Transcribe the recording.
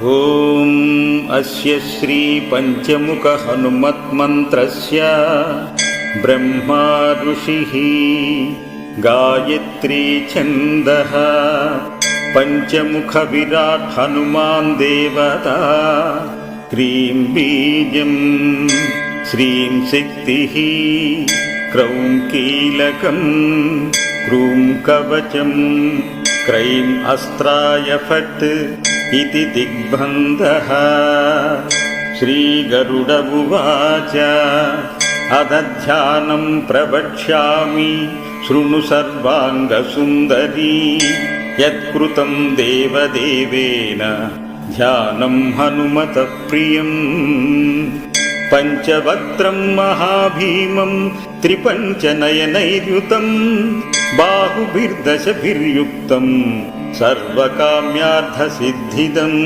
ఓం అస్య శ్రీ పంచముఖ హనుమత్మంత్రస్య బ్రహ్మా ఋషిః గాయత్రీ ఛందః పంచముఖ విరాట్ హనుమాన్ దేవతా క్రీం బీజం శ్రీం శక్తిః క్రౌం కీలకం క్రూం కవచం క్రైం అస్త్రాయ ఫట్ इति दिग्बन्धः। श्रीगरुड उवाच अदध्यानं प्रवक्ष्यामि शृणु सर्वाङ्गसुन्दरी यत्कृतं देवदेवेन ध्यानं हनुमतः प्रियम् पञ्चवक्त्रं महाभीमं त्रिपञ्चनयनैर्युतं बाहुभिर्दशभिर्युक्तं सर्वकाम्यार्थसिद्धिदम्।